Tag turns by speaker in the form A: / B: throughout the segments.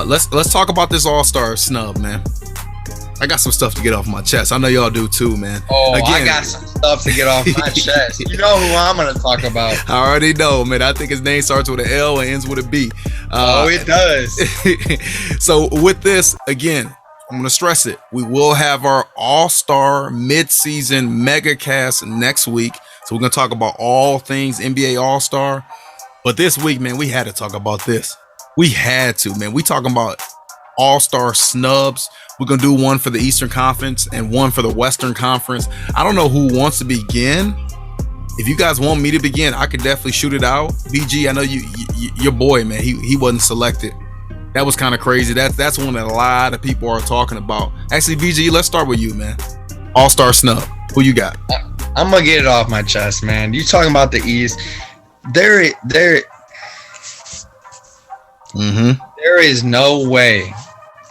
A: Let's talk about this All-Star snub, man. I got some stuff to get off my chest. I know y'all do too, man.
B: Oh, I got some stuff to get off my chest. You know who I'm going to talk about.
A: I already know, man. I think his name starts with an L and ends with a B.
B: It does.
A: So with this, again, I'm going to stress it. We will have our All-Star mid-season mega cast next week. So we're going to talk about all things NBA All-Star. But this week, man, we had to talk about this. We had to, man. We talking about All-Star snubs. We're going to do one for the Eastern Conference and one for the Western Conference. I don't know who wants to begin. If you guys want me to begin, I could definitely shoot it out. BG, I know your boy, man, he wasn't selected. That was kind of crazy. That's one that a lot of people are talking about. Actually, BG, let's start with you, man. All-Star snub. Who you got?
B: I'm going to get it off my chest, man. You talking about the East. There is no way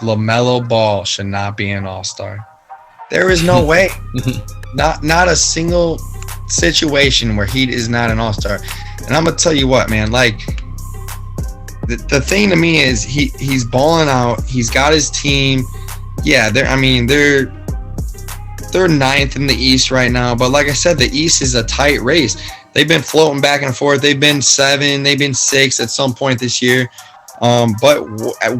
B: LaMelo Ball should not be an All-Star. There is no way. Not a single situation where he is not an All-Star. And I'm gonna tell you what, man. Like the thing to me is he's balling out. He's got his team. Yeah, they're ninth in the East right now. But like I said, the East is a tight race. They've been floating back and forth. They've been 7. They've been 6 at some point this year. But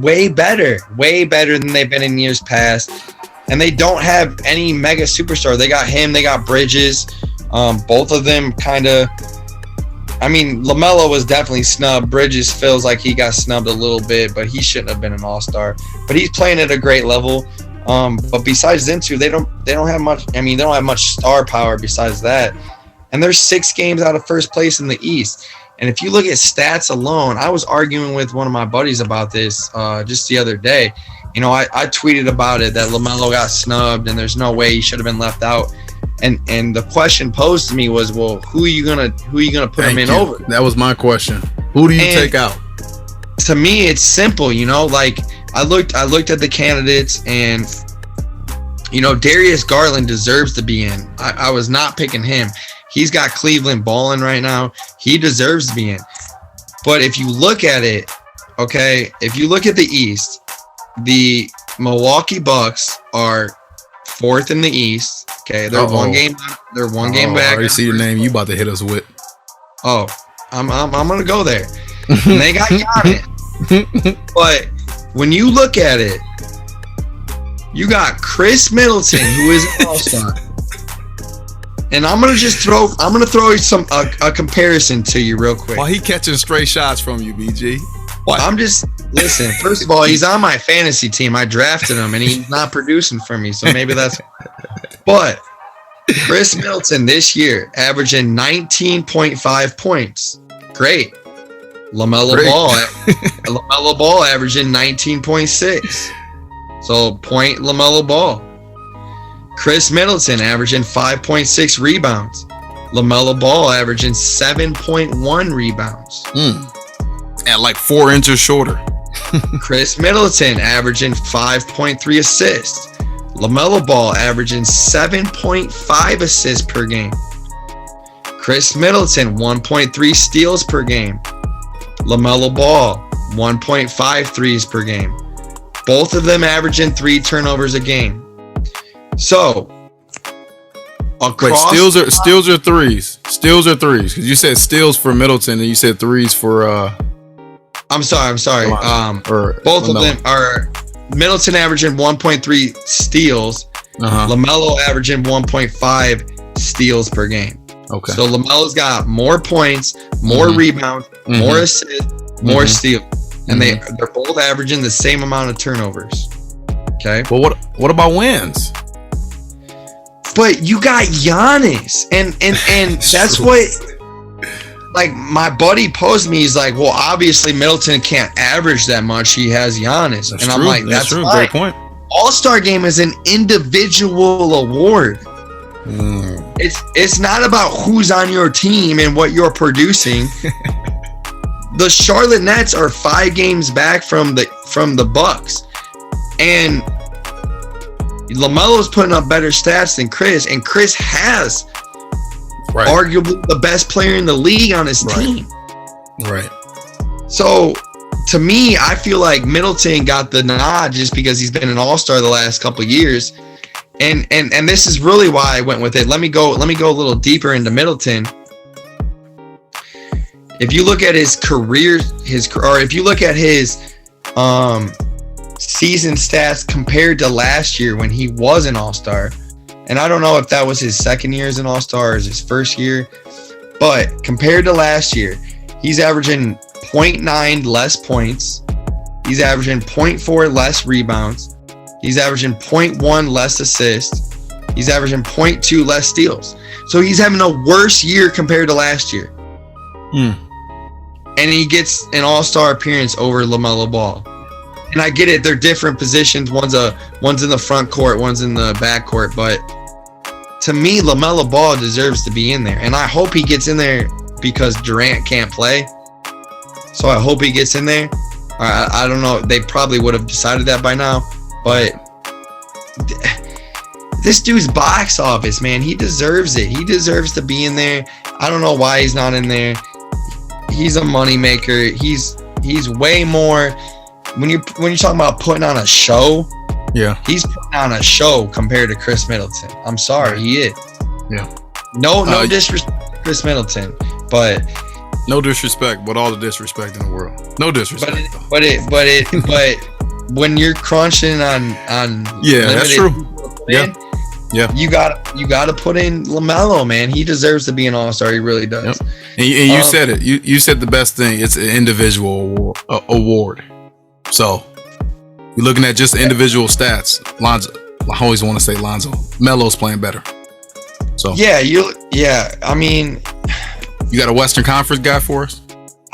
B: way better than they've been in years past. And they don't have any mega superstar. They got him. They got Bridges. Both of them kind of. I mean, LaMelo was definitely snubbed. Bridges feels like he got snubbed a little bit, but he shouldn't have been an All-Star. But he's playing at a great level. But besides them two, they don't have much. I mean, they don't have much star power besides that. And they're 6 games out of first place in the East. And if you look at stats alone, I was arguing with one of my buddies about this just the other day. You know, I tweeted about it that LaMelo got snubbed and there's no way he should have been left out. And the question posed to me was, well, who are you gonna put him in over?
A: That was my question. Who do you take out?
B: To me, it's simple. You know, like I looked at the candidates, and you know, Darius Garland deserves to be in. I was not picking him. He's got Cleveland balling right now. He deserves to be in. But if you look at it, okay, if you look at the East, the Milwaukee Bucks are 4th in the East. Okay, they're one game back.
A: I already see your name. You about to hit us with?
B: Oh, I'm gonna go there. And they got Giannis. But when you look at it, you got Chris Middleton, who is an All-Star. And I'm gonna throw some a comparison to you real quick.
A: While he catching straight shots from you, BG.
B: What? Listen, first of all, he's on my fantasy team. I drafted him and he's not producing for me, so maybe that's. But Chris Middleton this year averaging 19.5 points. Great. LaMelo Ball averaging 19.6. So point LaMelo Ball. Chris Middleton averaging 5.6 rebounds. LaMelo Ball averaging 7.1 rebounds.
A: At like 4 inches shorter.
B: Chris Middleton averaging 5.3 assists. LaMelo Ball averaging 7.5 assists per game. Chris Middleton 1.3 steals per game. LaMelo Ball 1.5 threes per game. Both of them averaging 3 turnovers a game. So, across
A: steals or threes? Steals or threes? Because you said steals for Middleton and you said threes for.
B: I'm sorry. Both of them are Middleton averaging 1.3 steals. LaMelo averaging 1.5 steals per game.
A: Okay.
B: So LaMelo's got more points, more rebounds, more assists, more steals, and they're both averaging the same amount of turnovers. Okay.
A: Well, what about wins?
B: But you got Giannis, and that's
A: true.
B: what. Like my buddy posed me, he's like, well, obviously Middleton can't average that much. He has Giannis,
A: That's
B: and
A: true.
B: I'm like, that's
A: true.
B: fine.
A: Great point.
B: All-Star Game is an individual award. It's not about who's on your team and what you're producing. The Charlotte Nets are 5 games back from the Bucks, and LaMelo's putting up better stats than Chris, and Chris has arguably the best player in the league on his team.
A: Right.
B: So to me, I feel like Middleton got the nod just because he's been an all-star the last couple of years. And this is really why I went with it. Let me go a little deeper into Middleton. If you look at his career, or if you look at his season stats compared to last year when he was an all-star, and I don't know if that was his second year as an all-star or his first year, but compared to last year, he's averaging 0.9 less points. He's averaging 0.4 less rebounds. He's averaging 0.1 less assists. He's averaging 0.2 less steals. So he's having a worse year compared to last year. And he gets an all-star appearance over LaMelo Ball. And I get it, they're different positions. One's in the front court, one's in the back court. But to me, LaMelo Ball deserves to be in there. And I hope he gets in there because Durant can't play. So I hope he gets in there. I don't know. They probably would have decided that by now. But this dude's box office, man, he deserves it. He deserves to be in there. I don't know why he's not in there. He's a moneymaker. He's way more. When you're talking about putting on a show,
A: yeah,
B: he's putting on a show compared to Chris Middleton. I'm sorry, he is.
A: Yeah.
B: No disrespect to Chris Middleton, but
A: no disrespect, but all the disrespect in the world. No disrespect.
B: But when you're crunching on
A: that's true. Yeah.
B: You gotta put in LaMelo, man. He deserves to be an all-star. He really does.
A: Yep. And you said it. You said the best thing. It's an individual award. So you're looking at just individual stats. Lonzo, I always want to say Lonzo. Melo's playing better. So I mean, you got a Western Conference guy for us?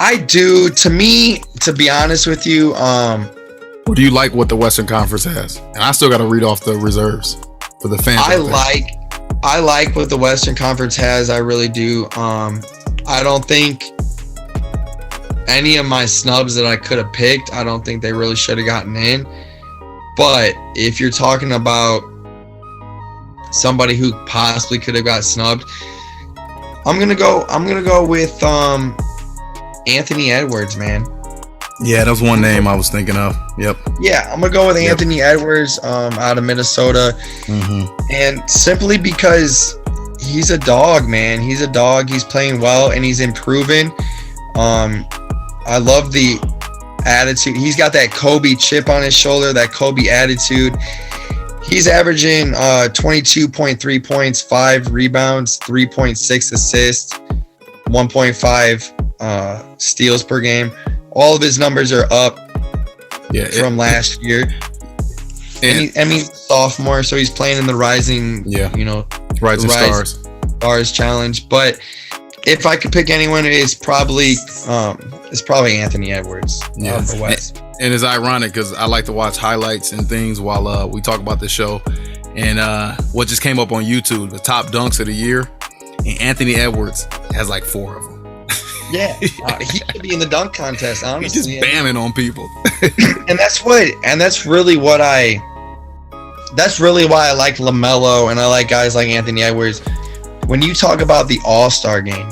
B: I do. To me, to be honest with you,
A: or do you like what the Western Conference has? And I still got to read off the reserves for the fans.
B: I like what the Western Conference has. I really do. I don't think any of my snubs that I could have picked, I don't think they really should have gotten in. But if you're talking about somebody who possibly could have got snubbed, I'm gonna go with Anthony Edwards, man.
A: Yeah, that was one name I was thinking of. Yep.
B: Yeah, I'm gonna go with Anthony Edwards out of Minnesota, and simply because he's a dog, man. He's a dog. He's playing well and he's improving. I love the attitude. He's got that Kobe chip on his shoulder, that Kobe attitude. He's averaging 22.3 points, 5 rebounds, 3.6 assists, 1.5 steals per game. All of his numbers are up from last year. And he's a sophomore, so he's playing in the Rising Stars Challenge. But if I could pick anyone, it's probably Anthony Edwards of the West.
A: And it's ironic because I like to watch highlights and things while we talk about the show. And what just came up on YouTube, the top dunks of the year, and Anthony Edwards has like 4 of them.
B: Yeah, he could be in the dunk contest, honestly.
A: He's just bamming on people.
B: and that's really why I like LaMelo and I like guys like Anthony Edwards. When you talk about the All-Star game,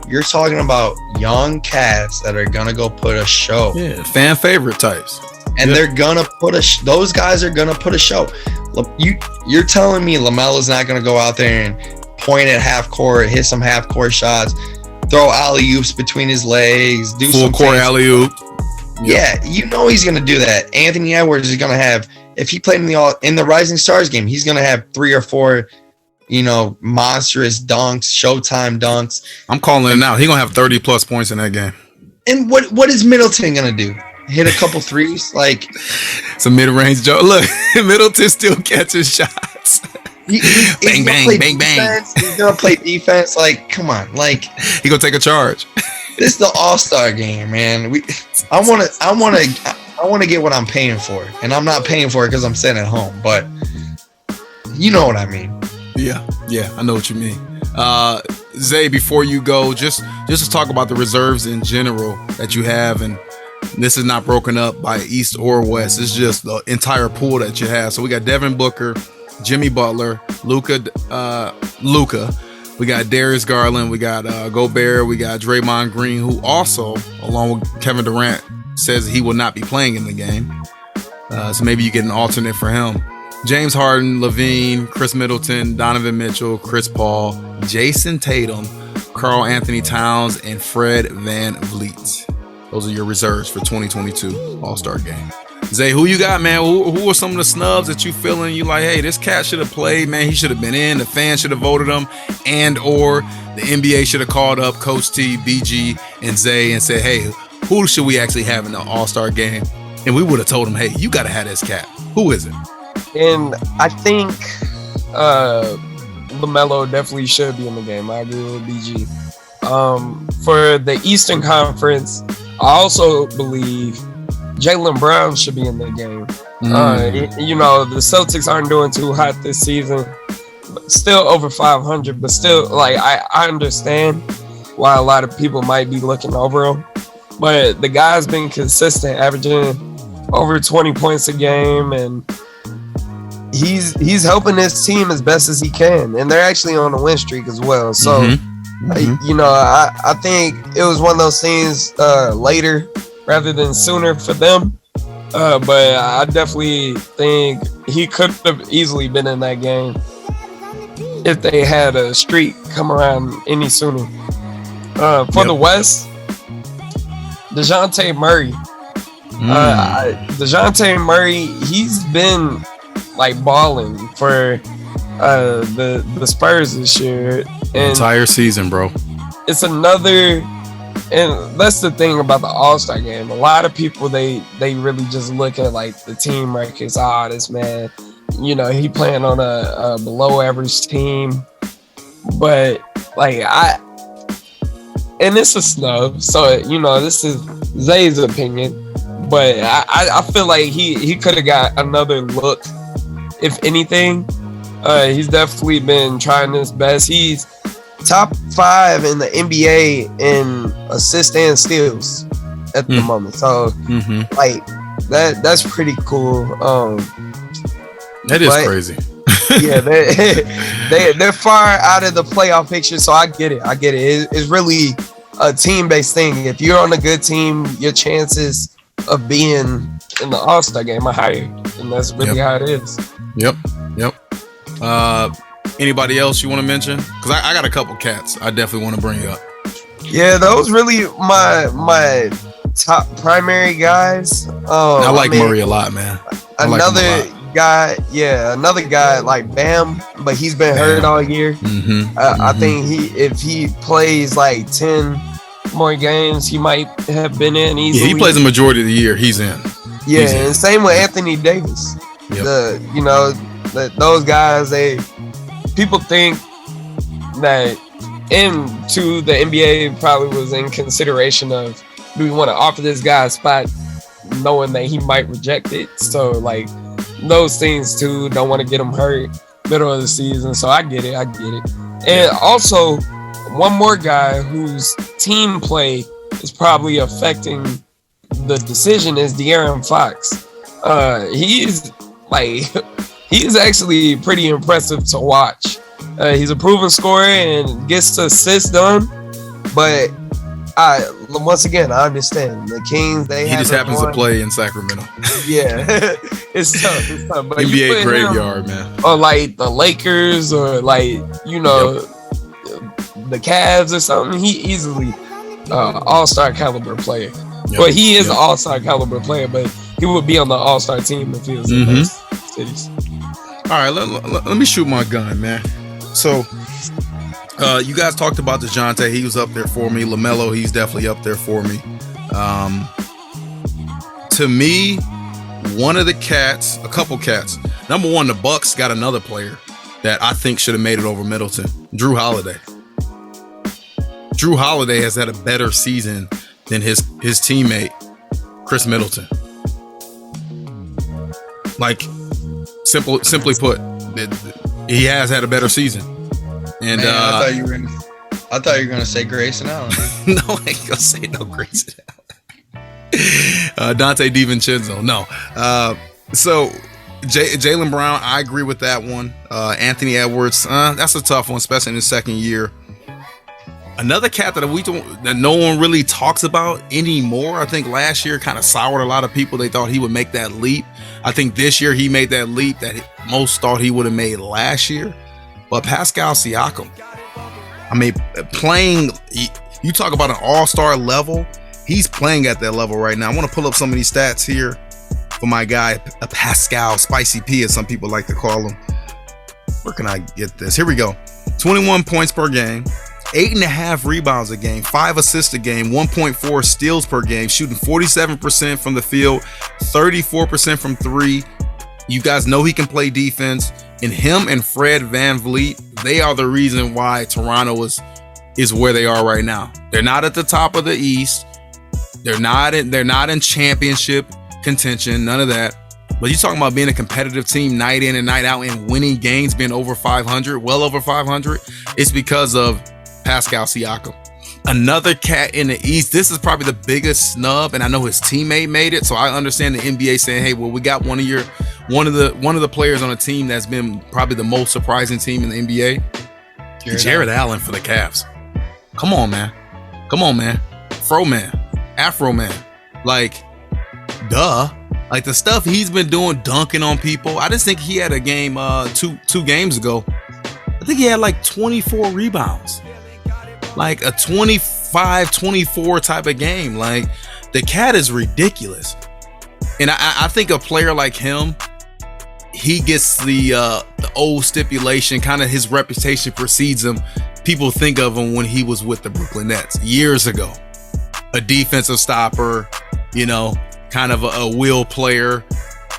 B: you're talking about young cats that are gonna go put a show.
A: Yeah, fan favorite types.
B: And they're gonna those guys are gonna put a show. You're telling me LaMelo's not gonna go out there and point at half court, hit some half court shots, throw alley-oops between his legs, do
A: full
B: some
A: court alley-oop.
B: Yeah, you know he's gonna do that. Anthony Edwards is gonna have, if he played in the Rising Stars game, he's gonna have 3 or 4, monstrous dunks, Showtime dunks.
A: I'm calling it now. He's gonna have 30 plus points in that game.
B: And what is Middleton gonna do? Hit a couple threes? Like
A: some mid-range joke. Look, Middleton still catching shots. Bang, bang, bang, bang.
B: He's gonna play defense. Like, come on. Like,
A: he gonna take a charge.
B: This is the All-Star game, man. I wanna get what I'm paying for. And I'm not paying for it because I'm sitting at home, but you know what I mean.
A: Yeah, I know what you mean. Zay, before you go, just to talk about the reserves in general that you have, and this is not broken up by East or West. It's just the entire pool that you have. So we got Devin Booker, Jimmy Butler, Luka. We got Darius Garland. We got Gobert. We got Draymond Green, who also, along with Kevin Durant, says he will not be playing in the game. So maybe you get an alternate for him. James Harden, Levine, Chris Middleton, Donovan Mitchell, Chris Paul, Jason Tatum, Karl Anthony Towns, and Fred Van Vliet. Those are your reserves for 2022 All-Star Game. Zay, who you got, man? Who are some of the snubs that you feeling you like, hey, this cat should have played, man. He should have been in. The fans should have voted him, and or the NBA should have called up Coach T, BG, and Zay and said, hey, who should we actually have in the All-Star Game? And we would have told him, hey, you got to have this cat. Who is it?
C: And I think LaMelo definitely should be in the game. I agree with BG. For the Eastern Conference, I also believe Jaylen Brown should be in the game. You know, the Celtics aren't doing too hot this season, but still over 500. But still, like, I understand why a lot of people might be looking over him. But the guy's been consistent, averaging over 20 points a game, and he's helping his team as best as he can. And they're actually on a win streak as well. So, you know, I think it was one of those things later rather than sooner for them. But I definitely think he could have easily been in that game if they had a streak come around any sooner. For the West, Deseante Murray. Deseante Murray, he's been like balling for the Spurs this year. And
A: entire season, bro.
C: It's another, and that's the thing about the All-Star game. A lot of people, they really just look at like the team records. This man, you know, he playing on a below average team. But like and it's a snub, so you know, this is Zay's opinion. But I feel like he could have got another look, if anything. He's definitely been trying his best. He's top 5 in the NBA in assists and steals at the moment. So like that's pretty cool.
A: That is crazy.
C: Yeah, they're far out of the playoff picture, so I get it. It's really a team-based thing. If you're on a good team, your chances of being in the All-Star game are higher, and that's really how it is.
A: Yep. Anybody else you want to mention? Because I got a couple cats I definitely want to bring up.
C: Yeah, those really my top primary guys.
A: I like Murray a lot, man.
C: Another guy like Bam, but he's been hurt all year. I think if he plays like 10 more games, he might have been in easily.
A: Yeah, he plays the majority of the year. He's in.
C: Yeah, and same with Anthony Davis. Those guys, people think that into the NBA probably was in consideration of, do we want to offer this guy a spot knowing that he might reject it? So like those things too, don't want to get him hurt middle of the season. So I get it. And also one more guy whose team play is probably affecting the decision is De'Aaron Fox. He's actually pretty impressive to watch. He's a proven scorer and gets the assists done. But once again, I understand the Kings. He
A: just happens to play in Sacramento.
C: Yeah, it's tough. But
A: NBA graveyard, man.
C: Or like the Lakers, or like the Cavs or something. He easily all-star caliber player. But he is an all-star caliber player. But he would be on the all-star team if he was in those cities.
A: All right, let me shoot my gun, man. So, you guys talked about Dejounte. He was up there for me. LaMelo, he's definitely up there for me. To me, a couple cats. Number one, the Bucks got another player that I think should have made it over Middleton. Drew Holiday. Drew Holiday has had a better season than his teammate, Chris Middleton. Like, simply put, he has had a better season. And
B: man, I thought you were gonna say Grayson Allen.
A: No, I ain't gonna say no Grayson Allen. Dante DiVincenzo. No. So Jaylen Brown, I agree with that one. Anthony Edwards, that's a tough one, especially in his second year. Another cat that no one really talks about anymore. I think last year kind of soured a lot of people. They thought he would make that leap. I think this year he made that leap that most thought he would have made last year. But Pascal Siakam, I mean, playing, you talk about an all-star level, he's playing at that level right now. I want to pull up some of these stats here for my guy, Pascal, Spicy P, as some people like to call him. Where can I get this? Here we go. 21 points per game, 8.5 rebounds a game, 5 assists a game, 1.4 steals per game, shooting 47% from the field, 34% from three. You guys know he can play defense. And him and Fred VanVleet, they are the reason why Toronto is where they are right now. They're not at the top of the East. They're not in championship contention, none of that. But you're talking about being a competitive team night in and night out and winning games, being over 500, well over 500. It's because of Pascal Siakam. Another cat in the East. This is probably the biggest snub, and I know his teammate made it, so I understand the NBA saying, "Hey, well, we got one of the players on a team that's been probably the most surprising team in the NBA." Jared Allen for the Cavs. Come on, man. Fro man, Afro man. Like, duh. Like the stuff he's been doing, dunking on people. I just think he had a game two games ago. I think he had like 24 rebounds. Like a 25-24 type of game. Like, the cat is ridiculous. And I think a player like him, he gets the old stipulation, kind of his reputation precedes him. People think of him when he was with the Brooklyn Nets years ago. A defensive stopper, kind of a wheel player,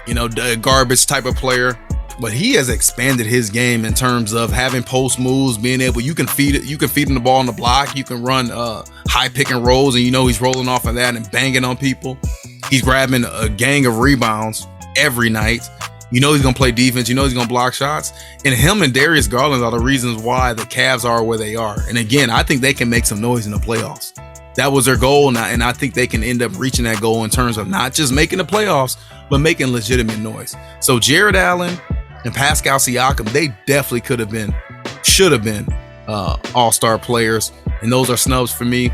A: a garbage type of player. But he has expanded his game in terms of having post moves, being able, you can feed him the ball on the block, you can run high pick and rolls, and he's rolling off of that and banging on people. He's grabbing a gang of rebounds every night. He's gonna play defense, he's gonna block shots. And him and Darius Garland are the reasons why the Cavs are where they are. And again, I think they can make some noise in the playoffs. That was their goal, and I think they can end up reaching that goal in terms of not just making the playoffs, but making legitimate noise. So Jared Allen and Pascal Siakam, they definitely should have been all-star players, and those are snubs for me.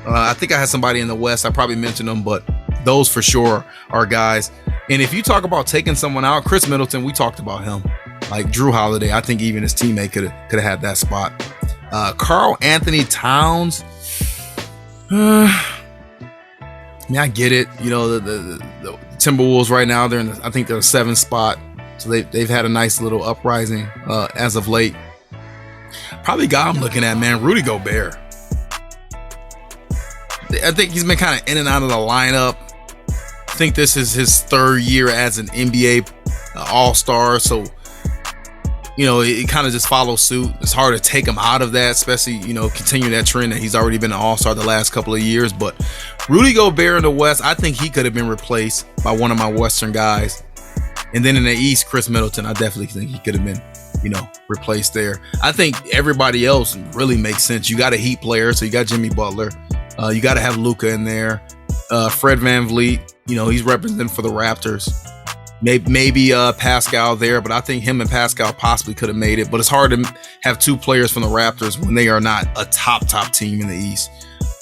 A: I think I had somebody in the West, I probably mentioned them, but those for sure are guys. And if you talk about taking someone out, Chris Middleton, we talked about him. Like Drew Holiday, I think even his teammate could have had that spot. Karl Anthony Towns, I I get it. The Timberwolves right now, I think they're the 7th spot. So they've had a nice little uprising as of late. Probably guy I'm looking at, man, Rudy Gobert. I think he's been kind of in and out of the lineup. I think this is his 3rd year as an NBA All-Star. So, it kind of just follows suit. It's hard to take him out of that, especially, continue that trend that he's already been an All-Star the last couple of years. But Rudy Gobert in the West, I think he could have been replaced by one of my Western guys. And then in the East, Chris Middleton, I definitely think he could have been, replaced there. I think everybody else really makes sense. You got a Heat player, so you got Jimmy Butler. You got to have Luka in there. Fred VanVleet, he's representing for the Raptors. Maybe Pascal there, but I think him and Pascal possibly could have made it. But it's hard to have 2 players from the Raptors when they are not a top team in the East.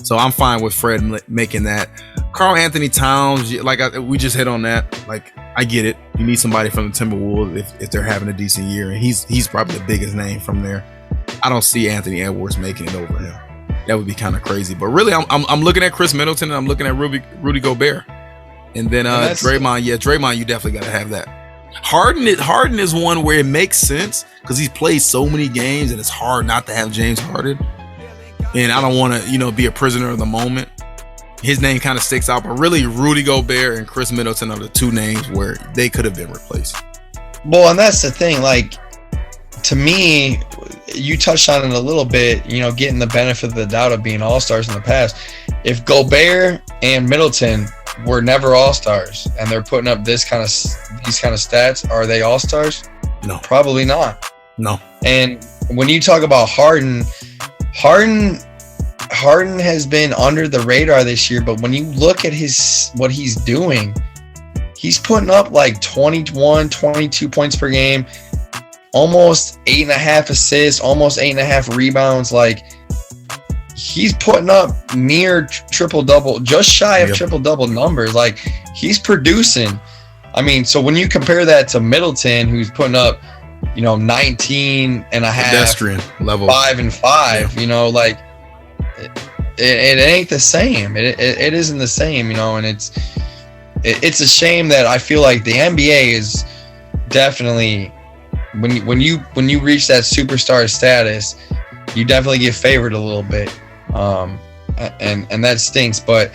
A: So I'm fine with Fred making that. Karl Anthony Towns, we just hit on that. Like, I get it. You need somebody from the Timberwolves if they're having a decent year, and he's probably the biggest name from there. I don't see Anthony Edwards making it over him. That would be kind of crazy. But really, I'm looking at Chris Middleton and I'm looking at Rudy Gobert, and then Draymond. Yeah, Draymond, you definitely got to have that. Harden is one where it makes sense because he's played so many games, and it's hard not to have James Harden. And I don't want to, be a prisoner of the moment. His name kind of sticks out, but really Rudy Gobert and Chris Middleton are the 2 names where they could have been replaced.
B: Well, and that's the thing. Like, to me, you touched on it a little bit, getting the benefit of the doubt of being all-stars in the past. If Gobert and Middleton were never all-stars and they're putting up these kind of stats, are they all-stars?
A: No.
B: Probably not.
A: No.
B: And when you talk about Harden has been under the radar this year, but when you look at what he's doing, he's putting up like 21, 22 points per game, almost 8.5 assists, almost 8.5 rebounds. Like, he's putting up near triple-double, just shy of triple-double numbers. Like, he's producing. I mean, so when you compare that to Middleton, who's putting up, 19 and a half,
A: pedestrian level,
B: 5 and 5, like it ain't the same. It isn't the same, and it's a shame that I feel like the NBA is definitely, when you reach that superstar status, you definitely get favored a little bit, and that stinks. But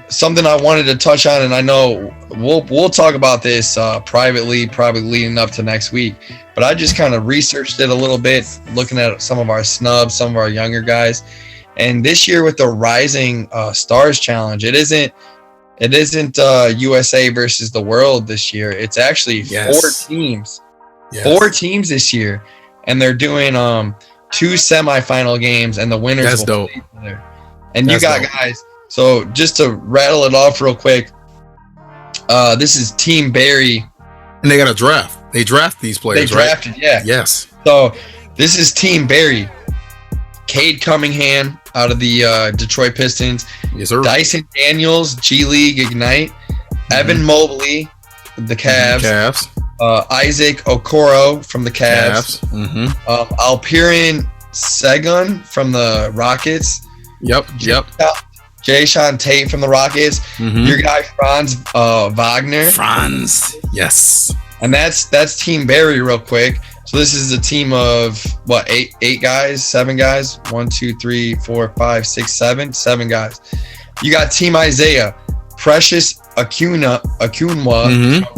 B: something I wanted to touch on, and I know we'll talk about this privately, probably leading up to next week, but I just kind of researched it a little bit, looking at some of our snubs, some of our younger guys, and this year with the Rising Stars Challenge, it isn't USA versus the world this year. It's actually 4 teams. Yes. 4 teams this year, and they're doing 2 semifinal games, and the winners
A: That's
B: will
A: dope.
B: play each other. And you got guys. So just to rattle it off real quick, this is Team Barry,
A: and they got a draft. They draft these players.
B: They drafted, right? Yeah.
A: Yes.
B: So this is Team Barry. Cade Cunningham out of the Detroit Pistons.
A: Yes, sir.
B: Dyson Daniels, G League Ignite. Evan Mobley, the Cavs. Isaac Okoro from the Cavs. Alperen Sengun from the Rockets.
A: Yep.
B: Jayshawn Tate from the Rockets. Your guy Franz Wagner.
A: Yes.
B: And that's Team Barry real quick. So this is a team of what, 8 guys, 7 guys, 1, 2, 3, 4, 5, 6, 7 guys. You got Team Isaiah, Precious Akunwa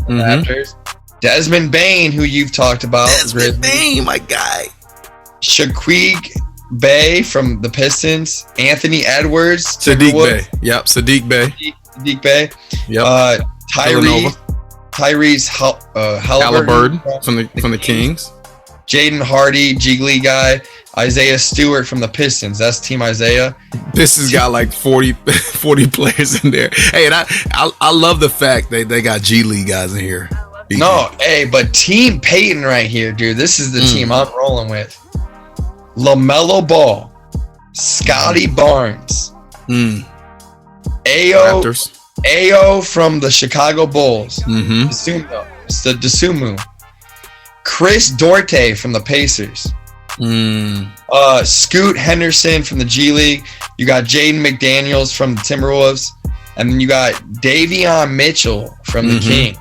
B: from the Raptors, Desmond Bane, who you've talked about,
A: Desmond Bane, my guy,
B: Shaquille Bay from the Pistons, Anthony Edwards,
A: Sadiq Bey,
B: Sadiq Bey,
A: yep,
B: Tyrese Halliburton
A: from the Kings,
B: Jaden Hardy, Jiggly guy, Isaiah Stewart from the Pistons. That's Team Isaiah.
A: Pistons got like 40 players in there. Hey, and I love the fact they got G League guys in here.
B: But Team Peyton right here, dude. This is the team I'm rolling with. LaMelo Ball, Scotty Barnes, Ayo from the Chicago Bulls, Desumu, Chris Duarte from the Pacers, Scoot Henderson from the G League. You got Jaden McDaniels from the Timberwolves, and then you got Davion Mitchell from the King.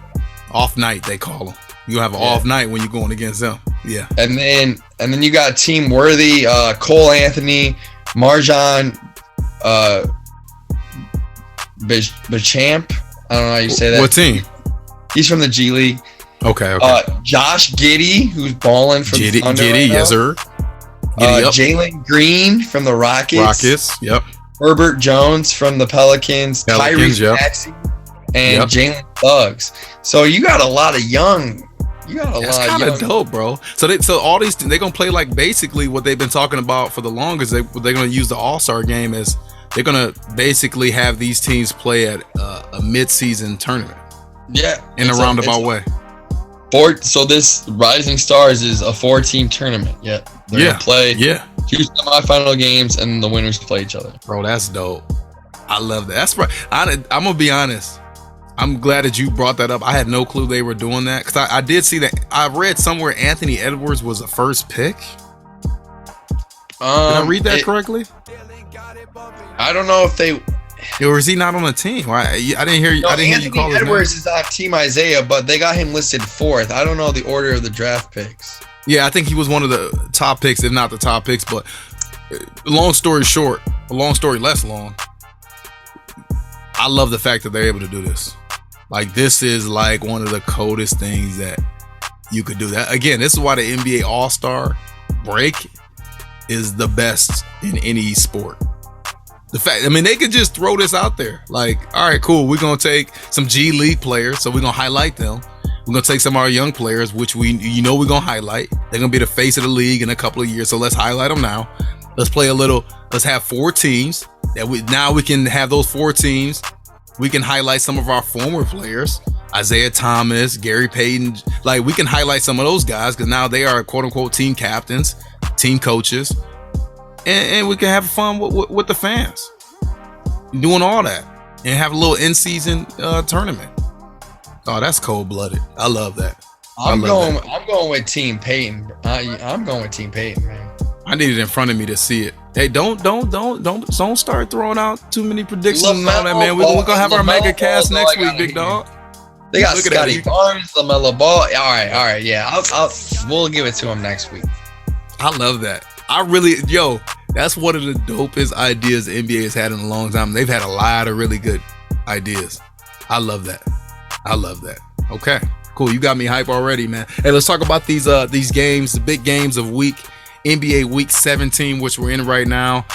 A: Off night, they call them. You have an off night when you're going against them. Yeah.
B: And then you got Team Worthy, Cole Anthony, Marjan Bechamp. I don't know how you say that.
A: What team?
B: He's from the G League.
A: Okay.
B: Josh Giddey, who's balling from the Thunder right now.
A: Yes, sir.
B: Jalen Green from the Rockets.
A: Yep.
B: Herbert Jones from the Pelicans. Tyrese Maxey and Jalen Suggs. So you got a lot of young.
A: That's kind of dope, bro. So all these they're gonna play like basically what they've been talking about for the longest. They're gonna use the All-Star game as they're gonna basically have these teams play at a mid-season tournament.
B: Yeah,
A: in a roundabout way.
B: So this Rising Stars is a 4-team tournament. Yeah, they're gonna play 2 semifinal games and the winners play each other.
A: Bro, that's dope. I love that. That's right. I'm gonna be honest. I'm glad that you brought that up. I had no clue they were doing that because I did see that. I read somewhere Anthony Edwards was the first pick. Did I read that correctly?
B: I don't know if they.
A: Or is he not on the team? I didn't hear you.
B: No,
A: I didn't hear you call his name.
B: Anthony Edwards is on Team Isaiah, but they got him listed 4th. I don't know the order of the draft picks.
A: Yeah, I think he was one of the top picks, if not the top picks. But long story short, a long story less long. I love the fact that they're able to do this. Like, this is like one of the coldest things that you could do. That again, this is why the NBA All-Star break is the best in any sport. The fact, I mean, they could just throw this out there. Like, all right, cool. We're gonna take some G League players, so we're gonna highlight them. We're gonna take some of our young players, which we're gonna highlight. They're gonna be the face of the league in a couple of years, so let's highlight them now. Let's play a little. Let's have 4 teams. Now we can have those 4 teams. We can highlight some of our former players, Isaiah Thomas, Gary Payton. Like, we can highlight some of those guys because now they are quote unquote team captains, team coaches, and we can have fun with the fans, doing all that, and have a little in-season tournament. Oh, that's cold-blooded. I love that.
B: I'm going with Team Peyton. I'm going with Team Peyton, man.
A: I need it in front of me to see it. Hey, don't start throwing out too many predictions and all that, man. We're gonna have our mega cast next week, big dog.
B: They got Scotty Barnes, LaMelo Ball. All right, yeah. We'll give it to him next week.
A: I love that. That's one of the dopest ideas the NBA has had in a long time. They've had a lot of really good ideas. I love that. Okay, cool. You got me hype already, man. Hey, let's talk about these games, the big games of NBA Week 17, which we're in right now.